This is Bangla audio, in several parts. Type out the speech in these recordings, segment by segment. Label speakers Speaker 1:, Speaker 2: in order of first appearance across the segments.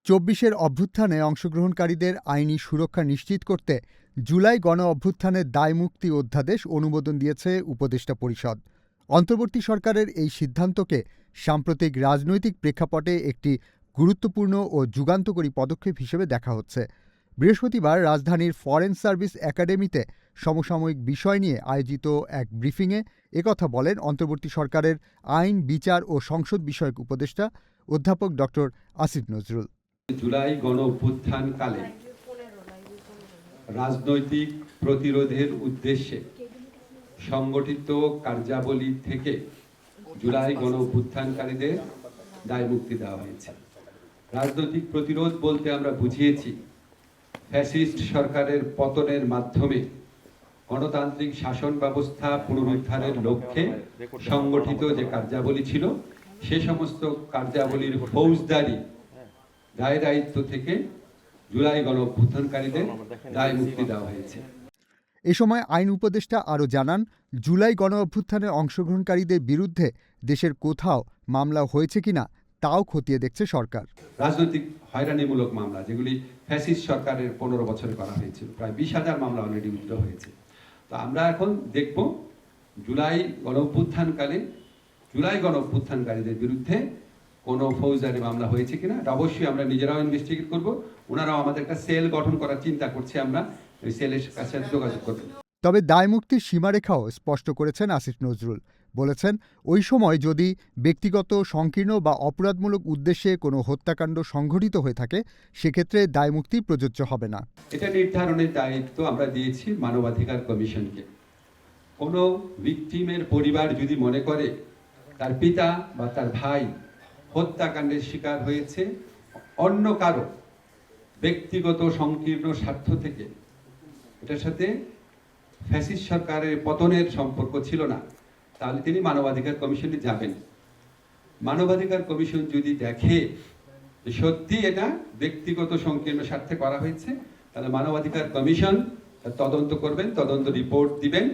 Speaker 1: ২৪-এর অভ্যুত্থানে অংশগ্রহণকারীদের আইনি সুরক্ষা নিশ্চিত করতে জুলাই গণ-অভ্যুত্থানের দায়মুক্তি অধ্যাদেশ অনুমোদন দিয়েছে উপদেষ্টা পরিষদ। অন্তর্বর্তী সরকারের এই সিদ্ধান্তকে সাম্প্রতিক রাজনৈতিক প্রেক্ষাপটে একটি গুরুত্বপূর্ণ ও যুগান্তকারী পদক্ষেপ হিসেবে দেখা হচ্ছে। বৃহস্পতিবার রাজধানীর ফরেন সার্ভিস একাডেমিতে সমসাময়িক বিষয় নিয়ে আয়োজিত এক ব্রিফিংয়ে একথা বলেন অন্তর্বর্তী সরকারের আইন, বিচার ও সংসদ বিষয়ক উপদেষ্টা অধ্যাপক ড. আসিফ নজরুল।
Speaker 2: জুলাই গণ-অভ্যুত্থান কালে রাজনৈতিক প্রতিরোধের উদ্দেশ্যে সংগঠিত কার্যাবলী থেকে জুলাই গণ-অভ্যুত্থানকারীদের দায়মুক্তি দেওয়া হয়েছে। রাজনৈতিক প্রতিরোধ বলতে আমরা বুঝিয়েছি ফ্যাসিস্ট সরকারের পতনের মাধ্যমে গণতান্ত্রিক শাসন ব্যবস্থা পুনরুদ্ধারের লক্ষ্যে সংগঠিত যে কার্যাবলী ছিল সে সমস্ত কার্যাবলীর ফৌজদারি দায় দায়িত্ব থেকে জুলাই গণ-অভ্যুত্থানকারীদের দায় মুক্তি দেওয়া হয়েছে।
Speaker 1: এ সময় আইন উপদেষ্টা আরও জানান, জুলাই গণ-অভ্যুত্থানে অংশগ্রহণকারীদের বিরুদ্ধে দেশের কোথাও মামলা হয়েছে কিনা তাও খতিয়ে দেখছে সরকার।
Speaker 2: রাজনৈতিক হয়রানিমূলক মামলা যেগুলি ফ্যাসিস্ট সরকারের 15 বছরে করা হয়েছিল, প্রায় 20,000 মামলা অলরেডি উদ্ধৃত হয়েছে। তো আমরা এখন দেখব জুলাই গণ-অভ্যুত্থানকালে জুলাই গণ-অভ্যুত্থানকারীদের বিরুদ্ধে কোনো ফৌজদারি মামলা হয়েছে কিনা। অবশ্যই আমরা নিজেরাও ইনভেস্টিগেট করব, ওনারাও আমাদের একটা সেল গঠন করার চিন্তা করছে, আমরা ওই সেলের কাছে যোগাযোগ করব।
Speaker 1: তবে দায়মুক্তির সীমারেখাও স্পষ্ট করেছেন আসিফ নজরুল। বলেছেন, ওই সময় যদি ব্যক্তিগত, সংকীর্ণ বা অপরাধমূলক উদ্দেশ্যে কোনো হত্যাকাণ্ড সংঘটিত হয়ে থাকে সেক্ষেত্রে দায়মুক্তি প্রযোজ্য হবে না।
Speaker 2: এটা নির্ধারণের দায়িত্ব আমরা দিয়েছি মানবাধিকার কমিশনকে। কোনো ভিকটিমের পরিবার যদি মনে করে তার পিতা বা তার ভাই হত্যাকাণ্ডের শিকার হয়েছে অন্য কারো ব্যক্তিগত সংকীর্ণ স্বার্থ থেকে, এটার সাথে ফ্যাসিস্ট সরকারের পতনের সম্পর্ক ছিল না, তাহলে তিনি মানবাধিকার কমিশনে যাবেন। মানবাধিকার কমিশন যদি দেখে সত্যি এটা ব্যক্তিগত সংকীর্ণ স্বার্থে করা হয়েছে, তাহলে মানবাধিকার কমিশন তদন্ত করবেন, তদন্ত রিপোর্ট দিবেন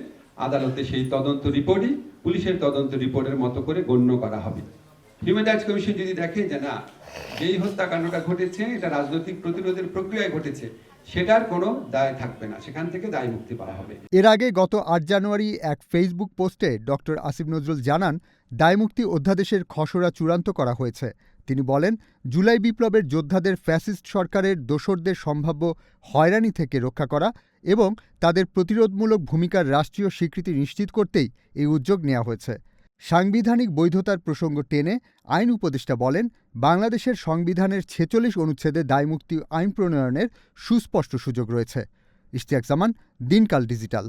Speaker 2: আদালতে। সেই তদন্ত রিপোর্টই পুলিশের তদন্ত রিপোর্টের মতো করে গণ্য করা হবে। হিউম্যান রাইটস কমিশন যদি দেখে যে না, যেই হত্যাকাণ্ডটা ঘটেছে এটা রাজনৈতিক প্রতিরোধের প্রক্রিয়ায় ঘটেছে, সেটার কোনো দায় থাকবে না, সেখান থেকে দায় মুক্তি পাওয়া হবে।
Speaker 1: এর আগে গত ৮ জানুয়ারি এক ফেসবুক পোস্টে ড. আসিফ নজরুল জানান, দায়মুক্তি অধ্যাদেশের খসড়া চূড়ান্ত করা হয়েছে। তিনি বলেন, জুলাই বিপ্লবের যোদ্ধাদের ফ্যাসিস্ট সরকারের দোসরদের সম্ভাব্য হয়রানি থেকে রক্ষা করা এবং তাদের প্রতিরোধমূলক ভূমিকার রাষ্ট্রীয় স্বীকৃতি নিশ্চিত করতেই এই উদ্যোগ নেওয়া হয়েছে। সাংবিধানিক বৈধতার প্রসঙ্গ টেনে আইন উপদেষ্টা বলেন, বাংলাদেশের সংবিধানের ৪৬ অনুচ্ছেদে দায়মুক্তি আইন প্রণয়নের সুস্পষ্ট সুযোগ রয়েছে। ইশতিয়াক জামান, দিনকাল ডিজিটাল।